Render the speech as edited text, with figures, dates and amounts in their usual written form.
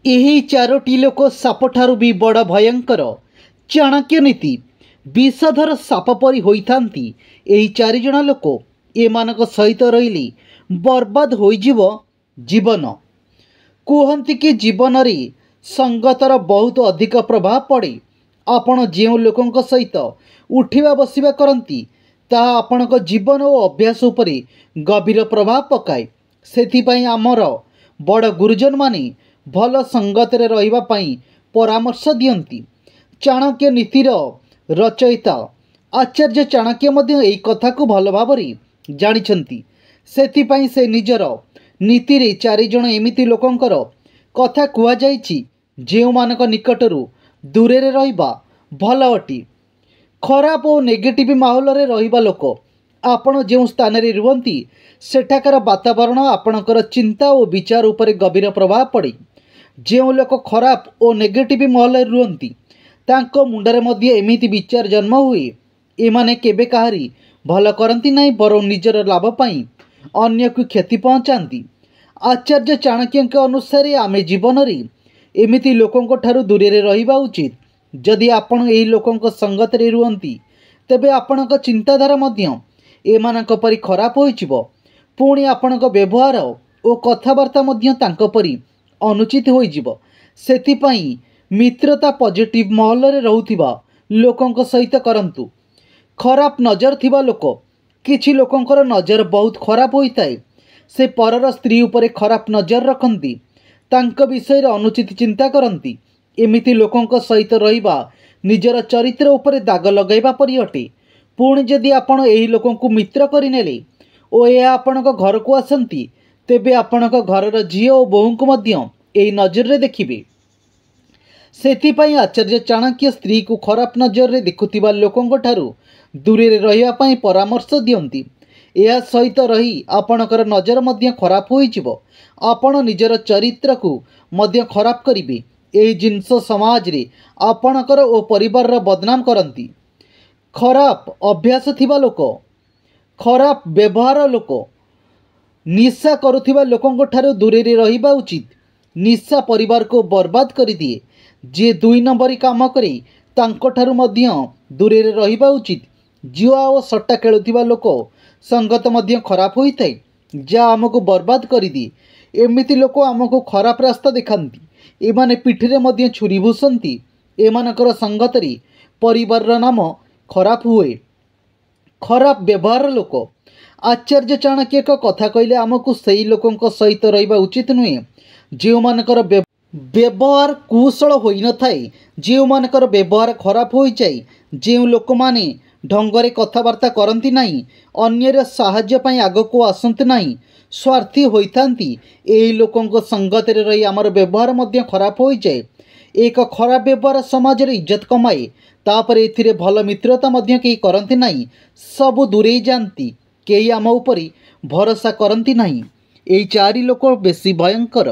ଏହି ଚାରୋଟି ଲୋକ ସାପଠାରୁ ବି ବଡ଼ ଭୟଙ୍କର। ଚାଣକ୍ୟ ନୀତି ବିଷଧର ସାପ ପରି ହୋଇଥାନ୍ତି ଏହି ଚାରିଜଣ ଲୋକ। ଏମାନଙ୍କ ସହିତ ରହିଲେ ବର୍ବାଦ ହୋଇଯିବ ଜୀବନ। କୁହନ୍ତି କି ଜୀବନରେ ସଙ୍ଗତର ବହୁତ ଅଧିକ ପ୍ରଭାବ ପଡ଼େ। ଆପଣ ଯେଉଁ ଲୋକଙ୍କ ସହିତ ଉଠିବା ବସିବା କରନ୍ତି ତାହା ଆପଣଙ୍କ ଜୀବନ ଓ ଅଭ୍ୟାସ ଉପରେ ଗଭୀର ପ୍ରଭାବ ପକାଏ। ସେଥିପାଇଁ ଆମର ବଡ଼ ଗୁରୁଜନମାନେ ଭଲ ସଙ୍ଗତରେ ରହିବା ପାଇଁ ପରାମର୍ଶ ଦିଅନ୍ତି। ଚାଣକ୍ୟ ନୀତିର ରଚୟିତା ଆଚାର୍ଯ୍ୟ ଚାଣକ୍ୟ ମଧ୍ୟ ଏହି କଥାକୁ ଭଲ ଭାବରେ ଜାଣିଛନ୍ତି। ସେଥିପାଇଁ ସେ ନିଜର ନୀତିରେ ଚାରିଜଣ ଏମିତି ଲୋକଙ୍କର କଥା କୁହାଯାଇଛି ଯେଉଁମାନଙ୍କ ନିକଟରୁ ଦୂରରେ ରହିବା ଭଲ ଅଟେ। ଖରାପ ଓ ନେଗେଟିଭ୍ ମାହୋଲରେ ରହିବା ଲୋକ। ଆପଣ ଯେଉଁ ସ୍ଥାନରେ ରୁହନ୍ତି ସେଠାକାର ବାତାବରଣ ଆପଣଙ୍କର ଚିନ୍ତା ଓ ବିଚାର ଉପରେ ଗଭୀର ପ୍ରଭାବ ପଡ଼େ। ଯେଉଁ ଲୋକ ଖରାପ ଓ ନେଗେଟିଭ୍ ମାହୋଲରେ ରୁହନ୍ତି ତାଙ୍କ ମୁଣ୍ଡରେ ମଧ୍ୟ ଏମିତି ବିଚାର ଜନ୍ମ ହୁଏ। ଏମାନେ କେବେ କାହାରି ଭଲ କରନ୍ତି ନାହିଁ, ବରଂ ନିଜର ଲାଭ ପାଇଁ ଅନ୍ୟକୁ କ୍ଷତି ପହଞ୍ଚାନ୍ତି। ଆଚାର୍ଯ୍ୟ ଚାଣକ୍ୟଙ୍କ ଅନୁସାରେ ଆମେ ଜୀବନରେ ଏମିତି ଲୋକଙ୍କ ଠାରୁ ଦୂରରେ ରହିବା ଉଚିତ। ଯଦି ଆପଣ ଏହି ଲୋକଙ୍କ ସଙ୍ଗତରେ ରୁହନ୍ତି ତେବେ ଆପଣଙ୍କ ଚିନ୍ତାଧାରା ମଧ୍ୟ ଏମାନଙ୍କ ପରି ଖରାପ ହୋଇଯିବ। ପୁଣି ଆପଣଙ୍କ ବ୍ୟବହାର ଓ କଥାବାର୍ତ୍ତା ମଧ୍ୟ ତାଙ୍କ ପରି ଅନୁଚିତ ହୋଇଯିବ। ସେଥିପାଇଁ ମିତ୍ରତା ପଜିଟିଭ୍ ମହଲରେ ରହୁଥିବା ଲୋକଙ୍କ ସହିତ କରନ୍ତୁ। ଖରାପ ନଜର ଥିବା ଲୋକ। କିଛି ଲୋକଙ୍କର ନଜର ବହୁତ ଖରାପ ହୋଇଥାଏ। ସେ ପରର ସ୍ତ୍ରୀ ଉପରେ ଖରାପ ନଜର ରଖନ୍ତି, ତାଙ୍କ ବିଷୟରେ ଅନୁଚିତ ଚିନ୍ତା କରନ୍ତି। ଏମିତି ଲୋକଙ୍କ ସହିତ ରହିବା ନିଜର ଚରିତ୍ର ଉପରେ ଦାଗ ଲଗାଇବା ପରି ଅଟେ। ପୁଣି ଯଦି ଆପଣ ଏହି ଲୋକଙ୍କୁ ମିତ୍ର କରିନେଲେ ଓ ଏହା ଆପଣଙ୍କ ଘରକୁ ଆସନ୍ତି ତେବେ ଆପଣଙ୍କ ଘରର ଝିଅ ଓ ବୋହୂଙ୍କୁ ମଧ୍ୟ ଏହି ନଜରରେ ଦେଖିବେ। ସେଥିପାଇଁ ଆଚାର୍ଯ୍ୟ ଚାଣକ୍ୟ ସ୍ତ୍ରୀକୁ ଖରାପ ନଜରରେ ଦେଖୁଥିବା ଲୋକଙ୍କ ଠାରୁ ଦୂରରେ ରହିବା ପାଇଁ ପରାମର୍ଶ ଦିଅନ୍ତି। ଏହା ସହିତ ରହି ଆପଣଙ୍କର ନଜର ମଧ୍ୟ ଖରାପ ହୋଇଯିବ। ଆପଣ ନିଜର ଚରିତ୍ରକୁ ମଧ୍ୟ ଖରାପ କରିବେ। ଏହି ଜିନିଷ ସମାଜରେ ଆପଣଙ୍କର ଓ ପରିବାରର ବଦନାମ କରନ୍ତି। ଖରାପ ଅଭ୍ୟାସ ଥିବା ଲୋକ। ଖରାପ ବ୍ୟବହାର ଲୋକ। ନିଶା କରୁଥିବା ଲୋକଙ୍କ ଠାରୁ ଦୂରରେ ରହିବା ଉଚିତ। ନିଶା ପରିବାରକୁ ବର୍ବାଦ କରିଦିଏ। ଯିଏ 2 ନମ୍ବରୀ କାମ କରେ ତାଙ୍କଠାରୁ ମଧ୍ୟ ଦୂରରେ ରହିବା ଉଚିତ। ଜୁଆ ଓ ସଟ୍ଟା ଖେଳୁଥିବା ଲୋକ ସଙ୍ଗତ ମଧ୍ୟ ଖରାପ ହୋଇଥାଏ, ଯାହା ଆମକୁ ବର୍ବାଦ କରିଦିଏ। ଏମିତି ଲୋକ ଆମକୁ ଖରାପ ରାସ୍ତା ଦେଖାନ୍ତି। ଏମାନେ ପିଠିରେ ମଧ୍ୟ ଛୁରୀ ଭୂଷନ୍ତି। ଏମାନଙ୍କର ସଙ୍ଗତରେ ପରିବାରର ନାମ ଖରାପ ହୁଏ। ଖରାପ ବ୍ୟବହାର ଲୋକ। ଆଚାର୍ଯ୍ୟ ଚାଣକ୍ୟ ଏକ କଥା କହିଲେ ଆମକୁ ସେହି ଲୋକଙ୍କ ସହିତ ରହିବା ଉଚିତ ନୁହେଁ ଯେଉଁମାନଙ୍କର ବ୍ୟବହାର କୁଶଳ ହୋଇନଥାଏ, ଯେଉଁମାନଙ୍କର ବ୍ୟବହାର ଖରାପ ହୋଇଯାଏ, ଯେଉଁ ଲୋକମାନେ ଢଙ୍ଗରେ କଥାବାର୍ତ୍ତା କରନ୍ତି ନାହିଁ, ଅନ୍ୟର ସାହାଯ୍ୟ ପାଇଁ ଆଗକୁ ଆସନ୍ତି ନାହିଁ, ସ୍ୱାର୍ଥୀ ହୋଇଥାନ୍ତି। ଏହି ଲୋକଙ୍କ ସଙ୍ଗତରେ ରହି ଆମର ବ୍ୟବହାର ମଧ୍ୟ ଖରାପ ହୋଇଯାଏ। ଏକ ଖରାପ ବ୍ୟବହାର ସମାଜରେ ଇଜ୍ଜତ କମାଏ। ତାପରେ ଏଥିରେ ଭଲ ମିତ୍ରତା ମଧ୍ୟ କେହି କରନ୍ତି ନାହିଁ। ସବୁ ଦୂରେଇ ଯାଆନ୍ତି। କେହି ଆମ ଉପରେ ଭରସା କରନ୍ତି ନାହିଁ। ଏହି 4 ଲୋକ ବେଶୀ ଭୟଙ୍କର।